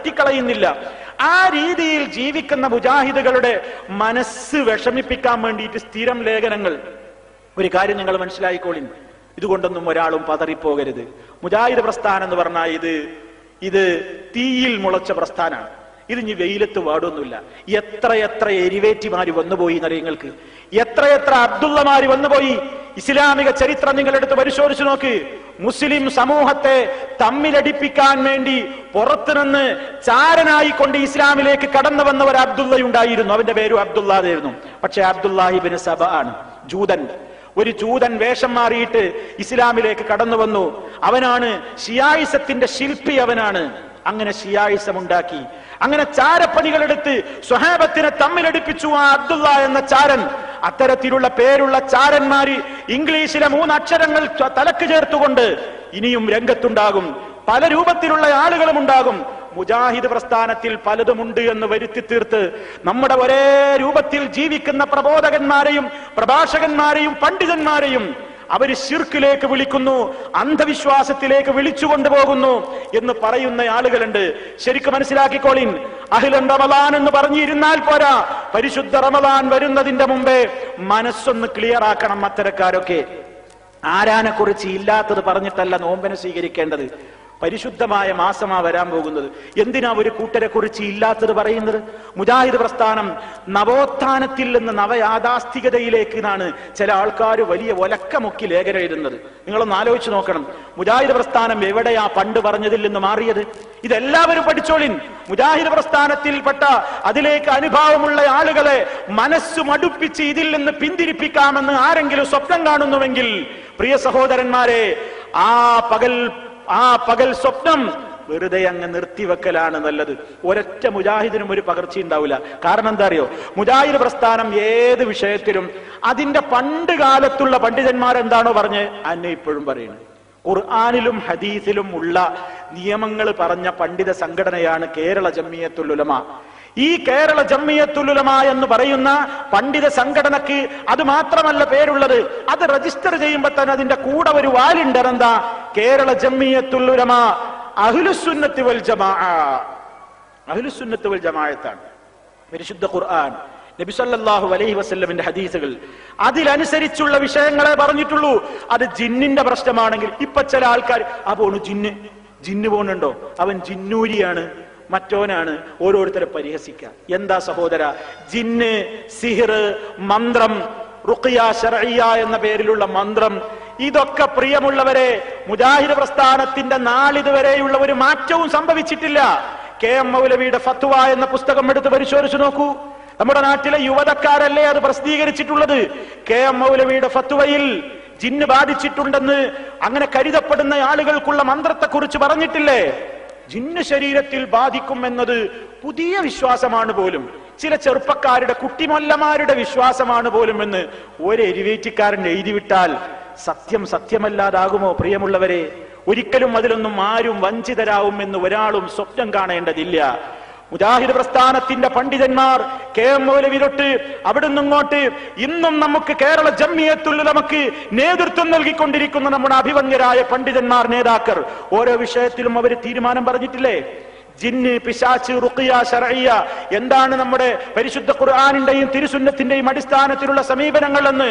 തട്ടിക്കളയുന്നില്ല. ആ രീതിയിൽ ജീവിക്കുന്ന മുജാഹിദുകളുടെ മനസ്സ് വിഷമിപ്പിക്കാൻ വേണ്ടിയിട്ട് സ്ഥിരം ലേഖനങ്ങൾ. ഒരു കാര്യം നിങ്ങൾ മനസ്സിലായിക്കോളിൻ, ഇതുകൊണ്ടൊന്നും ഒരാളും പതറിപ്പോകരുത്. മുജാഹിദ് പ്രസ്ഥാനം എന്ന് പറഞ്ഞാൽ ഇത് തീയിൽ മുളച്ച പ്രസ്ഥാനമാണ്. ഇത് ഇനി വെയിലത്ത് വാടൊന്നുമില്ല. എത്ര എരിവേറ്റിമാര് വന്നുപോയി എന്നറിയങ്ങൾക്ക്, എത്ര അബ്ദുള്ളമാര് വന്നുപോയി. ഇസ്ലാമിക ചരിത്രം നിങ്ങളെടുത്ത് പരിശോധിച്ചു നോക്ക്. മുസ്ലിം സമൂഹത്തെ തമ്മിലടിപ്പിക്കാൻ വേണ്ടി പുറത്തുനിന്ന് ചാരനായിക്കൊണ്ട് ഇസ്ലാമിലേക്ക് കടന്നു വന്ന ഒരു അബ്ദുള്ളയുണ്ടായിരുന്നു. അവന്റെ പേരും അബ്ദുള്ളായിരുന്നു. പക്ഷെ അബ്ദുല്ലാഹിബ്നു സബ ആണ്, ജൂതൻ. ഒരു ജൂതൻ വേഷം മാറിയിട്ട് ഇസ്ലാമിലേക്ക് കടന്നു വന്നു. അവനാണ് ഷിയായിസത്തിന്റെ ശില്പി. അവനാണ് അങ്ങനെ ഷിയായിസം ഉണ്ടാക്കി. അങ്ങനെ ചാരപ്പണികളെടുത്ത് സ്വഹാബത്തിനെ തമ്മിലടിപ്പിച്ചു ആ അബ്ദുള്ള എന്ന ചാരൻ. അത്തരത്തിലുള്ള പേരുള്ള ചാരന്മാര് ഇംഗ്ലീഷിലെ 3 അക്ഷരങ്ങൾ തലക്ക് ചേർത്തുകൊണ്ട് ഇനിയും രംഗത്തുണ്ടാകും. പല രൂപത്തിലുള്ള ആളുകളും ഉണ്ടാകും. മുജാഹിദ് പ്രസ്ഥാനത്തിൽ പലതുമുണ്ട് എന്ന് വരുത്തി തീർത്ത് നമ്മുടെ ഒരേ രൂപത്തിൽ ജീവിക്കുന്ന പ്രബോധകന്മാരെയും പ്രഭാഷകന്മാരെയും പണ്ഡിതന്മാരെയും അവര് ശിർക്കിലേക്ക് വിളിക്കുന്നു, അന്ധവിശ്വാസത്തിലേക്ക് വിളിച്ചു കൊണ്ടുപോകുന്നു എന്ന് പറയുന്ന ആളുകളുണ്ട്. ശരിക്കും മനസ്സിലാക്കിക്കോളിൻ. അഹ്ലൻ റമളാൻ എന്ന് പറഞ്ഞിരുന്നാൽ പോരാ, പരിശുദ്ധ റമളാൻ വരുന്നതിന്റെ മുമ്പേ മനസ്സൊന്ന് ക്ലിയർ ആക്കണം. അത്തരക്കാരൊക്കെ ആരാനെ കുറിച്ച് ഇല്ലാത്തത് പറഞ്ഞിട്ടല്ല നോമ്പിനെ സ്വീകരിക്കേണ്ടത്. പരിശുദ്ധമായ മാസമാ വരാൻ പോകുന്നത്. എന്തിനാ ഒരു കൂട്ടരെ കുറിച്ച് ഇല്ലാത്തത് പറയുന്നത്? മുജാഹിദ് പ്രസ്ഥാനം നവോത്ഥാനത്തിൽ നിന്ന് നവയാഥാസ്ഥികതയിലേക്ക് എന്നാണ് ചില ആൾക്കാർ വലിയ ഒലക്കമുക്കി ലേഖനം എഴുതുന്നത്. നിങ്ങളൊന്ന് ആലോചിച്ച് നോക്കണം. മുജാഹിദ് പ്രസ്ഥാനം എവിടെയാ പണ്ട് പറഞ്ഞതിൽ നിന്ന് മാറിയത്? ഇതെല്ലാവരും പഠിച്ചോളിൻ. മുജാഹിദ് പ്രസ്ഥാനത്തിൽപ്പെട്ട അതിലേക്ക് അനുഭാവമുള്ള ആളുകളെ മനസ്സ് മടുപ്പിച്ച് ഇതിൽ നിന്ന് പിന്തിരിപ്പിക്കാമെന്ന് ആരെങ്കിലും സ്വപ്നം കാണുന്നുവെങ്കിൽ പ്രിയ സഹോദരന്മാരെ, ആ പകൽ സ്വപ്നം വെറുതെ അങ്ങ് നിർത്തിവെക്കലാണ് നല്ലത്. ഒരൊറ്റ മുജാഹിദിനും ഒരു പകർച്ച ഉണ്ടാവില്ല. കാരണം എന്താ അറിയോ? മുജാഹിദ് പ്രസ്ഥാനം ഏത് വിഷയത്തിലും അതിന്റെ പണ്ട് കാലത്തുള്ള പണ്ഡിതന്മാരെന്താണോ പറഞ്ഞ് അന്നെ ഇപ്പോഴും പറയുന്നത്. ഖുർആനിലും ഹദീസിലും ഉള്ള നിയമങ്ങൾ പറഞ്ഞ പണ്ഡിത സംഘടനയാണ് കേരള ജംഇയ്യത്തുൽ ഉലമ. ഈ കേരള ജംഇയ്യത്തുൽ ഉലമ എന്ന് പറയുന്ന പണ്ഡിത സംഘടനക്ക് അത് മാത്രമല്ല പേരുള്ളത്, അത് രജിസ്റ്റർ ചെയ്യുമ്പോൾ തന്നെ അതിന്റെ കൂടെ ഒരു വാലുണ്ട്. എന്താ? കേരള ജംഇയ്യത്തുൽ ഉലമ അഹ്ലുസുന്നത്തി വൽ ജമാഅ. അഹ്ലുസുന്നത്തി വൽ ജമാഅത്താണ്. പരിശുദ്ധ ഖുർആൻ, നബി സല്ലല്ലാഹു അലൈഹി വസല്ലമിന്റെ ഹദീസുകൾ, അതിലനുസരിച്ചുള്ള വിഷയങ്ങളെ പറഞ്ഞിട്ടുള്ളൂ. അത് ജിന്നിന്റെ പ്രശ്നമാണെങ്കിൽ ഇപ്പൊ ചില ആൾക്കാർ പോണു ജിന്ന് പോണുണ്ടോ, അവൻ ജിന്നൂരിയാണ്, മറ്റോനാണ്, ഓരോരുത്തരെ പരിഹസിക്കുക. എന്താ സഹോദര? ജിന്ന്, സിഹിർ, മന്ത്രം, റുഖിയ ശർഇയ്യ എന്ന പേരിലുള്ള മന്ത്രം, ഇതൊക്കെ പ്രിയമുള്ളവരെ മുജാഹിദ് പ്രസ്ഥാനത്തിന്റെ നാളിതുവരെയുള്ള ഒരു മാറ്റവും സംഭവിച്ചിട്ടില്ല. കെ.എം. മൗലവിയുടെ ഫത്വ എന്ന പുസ്തകം എടുത്ത് പരിശോധിച്ചു നോക്കൂ. നമ്മുടെ നാട്ടിലെ യുവതക്കാരല്ലേ അത് പ്രസിദ്ധീകരിച്ചിട്ടുള്ളത്. കെ.എം. മൗലവിയുടെ ഫത്വയിൽ ജിന്ന് ബാധിച്ചിട്ടുണ്ടെന്ന് അങ്ങനെ കരുതപ്പെടുന്ന ആളുകൾക്കുള്ള മന്ത്രത്തെക്കുറിച്ച് പറഞ്ഞിട്ടില്ലേ? ജിന്ന് ശരീരത്തിൽ ബാധിക്കും എന്നത് പുതിയ വിശ്വാസമാണ് പോലും, ചില ചെറുപ്പക്കാരുടെ കുട്ടിമൊല്ലമാരുടെ വിശ്വാസമാണ് പോലും എന്ന് ഒരു എരിവേറ്റിക്കാരൻ എഴുതിവിട്ടാൽ സത്യം സത്യമല്ലാതാകുമോ? പ്രിയമുള്ളവരെ, ഒരിക്കലും അതിലൊന്നും ആരും വഞ്ചിതരാവും എന്ന് ഒരാളും സ്വപ്നം കാണേണ്ടതില്ല. മുജാഹിദ് പ്രസ്ഥാനത്തിന്റെ പണ്ഡിതന്മാർ കെ.എം. മൗലവി തൊട്ട് അവിടുന്ന് ഇങ്ങോട്ട് ഇന്നും നമുക്ക് കേരള ജംഇയ്യത്തുൽ ഉലമക്ക് നേതൃത്വം നൽകിക്കൊണ്ടിരിക്കുന്ന നമ്മുടെ അഭിവന്യരായ പണ്ഡിതന്മാർ, നേതാക്കൾ, ഓരോ വിഷയത്തിലും അവർ തീരുമാനം പറഞ്ഞിട്ടില്ലേ? ജിന്ന്, പിശാച്ച്, റുഖിയ ശർഇയ്യ എന്താണ് നമ്മുടെ പരിശുദ്ധ ഖുർആനിന്റെയും തിരുസുന്നത്തിന്റെയും അടിസ്ഥാനത്തിലുള്ള സമീപനങ്ങൾ എന്ന്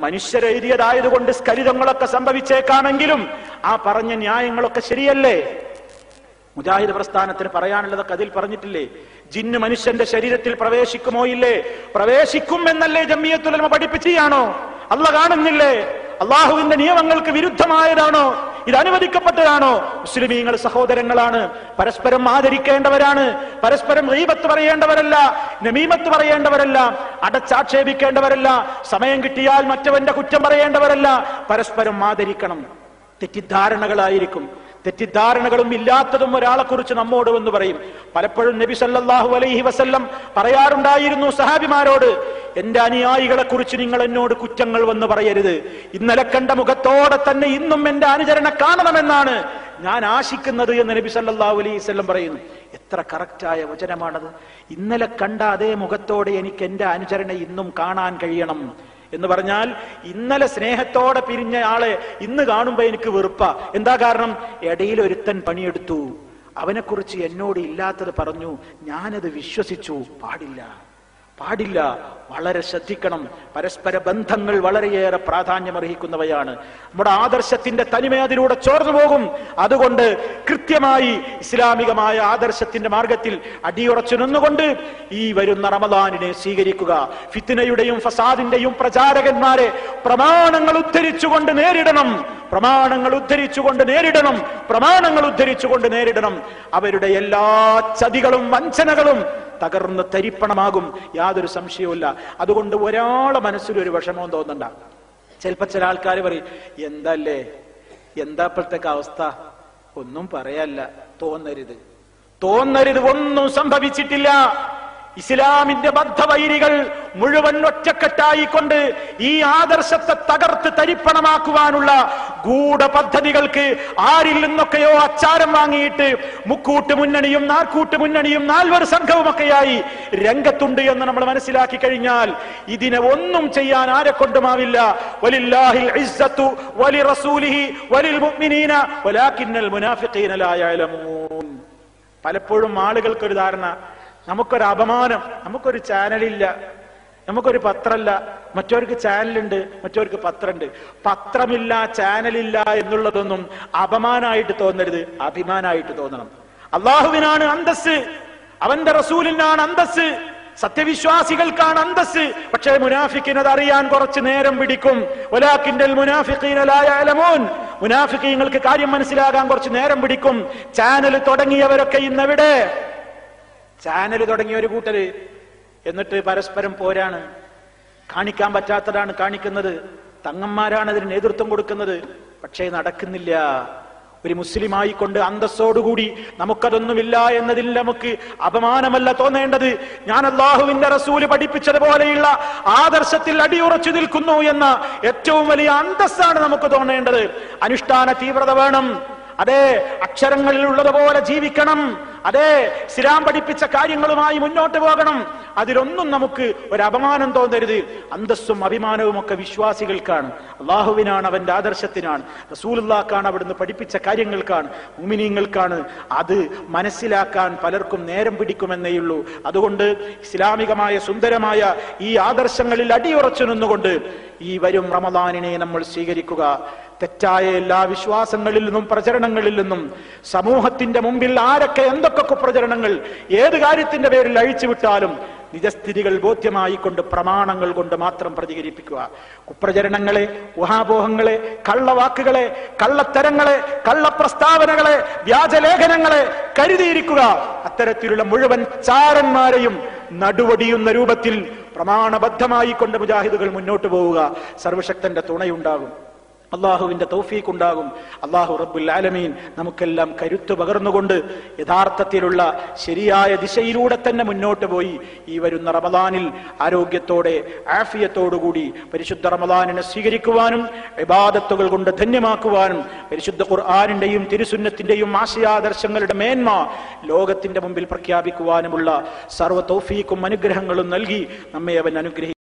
മനുഷ്യരെഴുതിയതായതുകൊണ്ട് സ്ഖലിതങ്ങളൊക്കെ സംഭവിച്ചേക്കാമെങ്കിലും ആ പറഞ്ഞ ന്യായങ്ങളൊക്കെ ശരിയല്ലേ? മുജാഹിദ് പ്രസ്ഥാനത്തിന് പറയാനുള്ളതൊക്കെ അതിൽ പറഞ്ഞിട്ടില്ലേ? ജിന്ന് മനുഷ്യന്റെ ശരീരത്തിൽ പ്രവേശിക്കുമോ ഇല്ലേ? പ്രവേശിക്കും എന്നല്ലേ ജംഇയ്യത്തുൽ ഉലമ പഠിപ്പിച്ചാണോ? അല്ലാഹ് കാണുന്നില്ലേ? അള്ളാഹുവിന്റെ നിയമങ്ങൾക്ക് വിരുദ്ധമായതാണോ? ഇത് അനുവദിക്കപ്പെട്ടതാണോ? മുസ്ലിമീങ്ങൾ സഹോദരങ്ങളാണ്, പരസ്പരം ആദരിക്കേണ്ടവരാണ്, പരസ്പരം ഗീബത്ത് പറയേണ്ടവരല്ല, നമീമത്ത് പറയേണ്ടവരല്ല, അടച്ചാക്ഷേപിക്കേണ്ടവരല്ല, സമയം കിട്ടിയാൽ മറ്റവന്റെ കുറ്റം പറയേണ്ടവരല്ല, പരസ്പരം ആദരിക്കണം. തെറ്റിദ്ധാരണകളായിരിക്കും, തെറ്റിദ്ധാരണകളും ഇല്ലാത്തതും ഒരാളെ കുറിച്ച് നമ്മോട് എന്ന് പറയും. പലപ്പോഴും നബി സല്ലല്ലാഹു അലൈഹി വസല്ലം പറയാറുണ്ടായിരുന്നു സഹാബിമാരോട്, എന്റെ അനുയായികളെ കുറിച്ച് നിങ്ങൾ എന്നോട് കുറ്റങ്ങൾ വന്ന് പറയരുത്. ഇന്നലെ കണ്ട മുഖത്തോടെ തന്നെ ഇന്നും എന്റെ അനുചരണ കാണണമെന്നാണ് ഞാൻ ആശിക്കുന്നത് എന്ന് നബി സല്ലല്ലാഹു അലൈഹി വസല്ലം പറയുന്നു. എത്ര കറക്റ്റായ വചനമാണത്! ഇന്നലെ കണ്ട അതേ മുഖത്തോടെ എനിക്ക് എന്റെ അനുചരണ ഇന്നും കാണാൻ കഴിയണം എന്ന് പറഞ്ഞാൽ, ഇന്നലെ സ്നേഹത്തോടെ പിരിഞ്ഞ ആളെ ഇന്ന് കാണുമ്പോ എനിക്ക് വെറുപ്പ. എന്താ കാരണം? ഇടയിൽ ഒരുത്തൻ പണിയെടുത്തു, അവനെക്കുറിച്ച് എന്നോട് ഇല്ലാത്തത് പറഞ്ഞു, ഞാനത് വിശ്വസിച്ചു. പാടില്ല, പാടില്ല. വളരെ ശ്രദ്ധിക്കണം. പരസ്പര ബന്ധങ്ങൾ വളരെയേറെ പ്രാധാന്യമർഹിക്കുന്നവയാണ്. നമ്മുടെ ആദർശത്തിന്റെ തനിമ അതിലൂടെ ചോർന്നു പോകും. അതുകൊണ്ട് കൃത്യമായി ഇസ്ലാമികമായ ആദർശത്തിന്റെ മാർഗത്തിൽ അടിയുറച്ചു നിന്നുകൊണ്ട് ഈ വരുന്ന റമദാനിനെ സ്വീകരിക്കുക. ഫിത്നയുടെയും ഫസാദിന്റെയും പ്രചാരകന്മാരെ പ്രമാണങ്ങൾ ഉദ്ധരിച്ചുകൊണ്ട് നേരിടണം, പ്രമാണങ്ങൾ ഉദ്ധരിച്ചുകൊണ്ട് നേരിടണം, പ്രമാണങ്ങൾ ഉദ്ധരിച്ചുകൊണ്ട് നേരിടണം. അവരുടെ എല്ലാ ചതികളും വഞ്ചനകളും തകർന്ന് തരിപ്പണമാകും, യാതൊരു സംശയവുമില്ല. അതുകൊണ്ട് ഒരാളെ മനസ്സിലൊരു വിഷമവും തോന്നണ്ട. ചിലപ്പോ ചില ആൾക്കാർ പറയും, എന്തല്ലേ, എന്താ ഇപ്പോഴത്തേക്ക് അവസ്ഥ, ഒന്നും പറയല്ല. തോന്നരുത്, തോന്നരുത്, ഒന്നും സംഭവിച്ചിട്ടില്ല. ഇസ്ലാമിന്റെ ബദ്ധവൈരികൾ മുഴുവൻ ഒറ്റക്കെട്ടായിക്കൊണ്ട് ഈ ആദർശത്തെ തകർത്ത് തരിപ്പണമാക്കുവാനുള്ള ഗൂഢപദ്ധതികൾക്ക് ആരിൽ നിന്നൊക്കെയോ അച്ചാരം വാങ്ങിയിട്ട് മുക്കൂട്ട് മുന്നണിയും നാൽക്കൂട്ട് മുന്നണിയും നാൽവർ സംഘവുമൊക്കെയായി രംഗത്തുണ്ട് എന്ന് നമ്മൾ മനസ്സിലാക്കി കഴിഞ്ഞാൽ ഇതിനെ ഒന്നും ചെയ്യാൻ ആരെ കൊണ്ടുമാവില്ല. വലില്ലാഹിൽ ഇസ്സത്തു വലിറസൂലിഹി വലിൽ മുഅ്മിനീന വലാകിന്നൽ മുനാഫിഖീന ലാ യഅലമൂൻ. പലപ്പോഴും ആളുകൾക്കൊരു ധാരണ, നമുക്കൊരു അപമാനം, നമുക്കൊരു ചാനലില്ല, നമുക്കൊരു പത്രമില്ല, മറ്റവർക്ക് ചാനലുണ്ട്, മറ്റവർക്ക് പത്രമുണ്ട്. പത്രമില്ല, ചാനലില്ല എന്നുള്ളതൊന്നും അപമാനമായിട്ട് തോന്നരുത്, അഭിമാനമായിട്ട് തോന്നണം. അള്ളാഹുവിനാണ് അന്തസ്സ്, അവന്റെ റസൂലിനാണ് അന്തസ്സ്, സത്യവിശ്വാസികൾക്കാണ് അന്തസ്സ്. പക്ഷേ മുനാഫിക്കിനത് അറിയാൻ കുറച്ച് നേരം പിടിക്കും. വലാകിന്നൽ മുനാഫിഖീന ലാ യഅലമൂൻ. മുനാഫിഖീങ്ങൾക്ക് കാര്യം മനസ്സിലാകാൻ കുറച്ച് നേരം പിടിക്കും. ചാനൽ തുടങ്ങിയവരൊക്കെ ഇന്നെവിടെ? ചാനൽ തുടങ്ങിയ ഒരു കൂട്ടര് എന്നിട്ട് പരസ്പരം പോരാണ്, കാണിക്കാൻ പറ്റാത്തതാണ് കാണിക്കുന്നത്, തങ്ങന്മാരാണ് അതിന് നേതൃത്വം കൊടുക്കുന്നത്. പക്ഷേ നടക്കുന്നില്ല. ഒരു മുസ്ലിമായിക്കൊണ്ട് അന്തസ്സോടുകൂടി നമുക്കതൊന്നുമില്ല എന്നതിൽ നമുക്ക് അപമാനമല്ല തോന്നേണ്ടത്. ഞാൻ അല്ലാഹുവിന്റെ റസൂല് പഠിപ്പിച്ചതുപോലെയുള്ള ആദർശത്തിൽ അടിയുറച്ചു നിൽക്കുന്നു എന്ന ഏറ്റവും വലിയ അന്തസ്സാണ് നമുക്ക് തോന്നേണ്ടത്. അനുഷ്ഠാന തീവ്രത വേണം. അതെ, അക്ഷരങ്ങളിൽ ഉള്ളതുപോലെ ജീവിക്കണം. അതെ, ഇസ്ലാം പഠിപ്പിച്ച കാര്യങ്ങളുമായി മുന്നോട്ട് പോകണം. അതിലൊന്നും നമുക്ക് ഒരു അപമാനം തോന്നരുത്. അന്തസ്സും അഭിമാനവും ഒക്കെ വിശ്വാസികൾക്കാണ്, അള്ളാഹുവിനാണ്, അവന്റെ ആദർശത്തിനാണ്, റസൂലുള്ളാഹിക്കാണ്, അവിടുന്ന് പഠിപ്പിച്ച കാര്യങ്ങൾക്കാണ്, മുഅ്മിനീങ്ങൾക്കാണ്. അത് മനസ്സിലാക്കാൻ പലർക്കും നേരം പിടിക്കുമെന്നേയുള്ളൂ. അതുകൊണ്ട് ഇസ്ലാമികമായ സുന്ദരമായ ഈ ആദർശങ്ങളിൽ അടിയുറച്ചു നിന്നുകൊണ്ട് ഈ വരും റമദാനിനെ നമ്മൾ സ്വീകരിക്കുക. തെറ്റായ എല്ലാ വിശ്വാസങ്ങളിൽ നിന്നും പ്രചരണങ്ങളിൽ നിന്നും സമൂഹത്തിന്റെ മുമ്പിൽ ആരൊക്കെ എന്തൊക്കെ കുപ്രചരണങ്ങൾ ഏത് കാര്യത്തിന്റെ പേരിൽ അഴിച്ചുവിട്ടാലും നിജസ്ഥിതികൾ ബോധ്യമായിക്കൊണ്ട് പ്രമാണങ്ങൾ കൊണ്ട് മാത്രം പ്രതികരിപ്പിക്കുക. കുപ്രചരണങ്ങളെ, ഊഹാപോഹങ്ങളെ, കള്ളവാക്കുകളെ, കള്ളത്തരങ്ങളെ, കള്ളപ്രസ്താവനകളെ, വ്യാജലേഖനങ്ങളെ കരുതിയിരിക്കുക. അത്തരത്തിലുള്ള മുഴുവൻ ചാരന്മാരെയും നടുവടിയുന്ന രൂപത്തിൽ പ്രമാണബദ്ധമായി കൊണ്ട് മുജാഹിദുകൾ മുന്നോട്ട് പോവുക. സർവശക്തന്റെ തുണയുണ്ടാകും, അള്ളാഹുവിന്റെ തൗഫീഖ് ഉണ്ടാകും. അള്ളാഹു റബ്ബുൽ ആലമീൻ നമുക്കെല്ലാം കരുത്ത് പകർന്നുകൊണ്ട് യഥാർത്ഥത്തിലുള്ള ശരിയായ ദിശയിലൂടെ തന്നെ മുന്നോട്ട് പോയി ഈ വരുന്ന റമദാനിൽ ആരോഗ്യത്തോടെ ആഫിയത്തോടുകൂടി പരിശുദ്ധ റമദാനിനെ സ്വീകരിക്കുവാനും ഇബാദത്തുകൾ കൊണ്ട് ധന്യമാക്കുവാനും പരിശുദ്ധ ഖുർആനിന്റെയും തിരുസുന്നത്തിന്റെയും ആശയാദർശങ്ങളുടെ മേന്മ ലോകത്തിന്റെ മുമ്പിൽ പ്രഖ്യാപിക്കുവാനുമുള്ള സർവ്വ തൗഫീഖും അനുഗ്രഹങ്ങളും നൽകി നമ്മെ അവൻ അനുഗ്രഹിക്കും.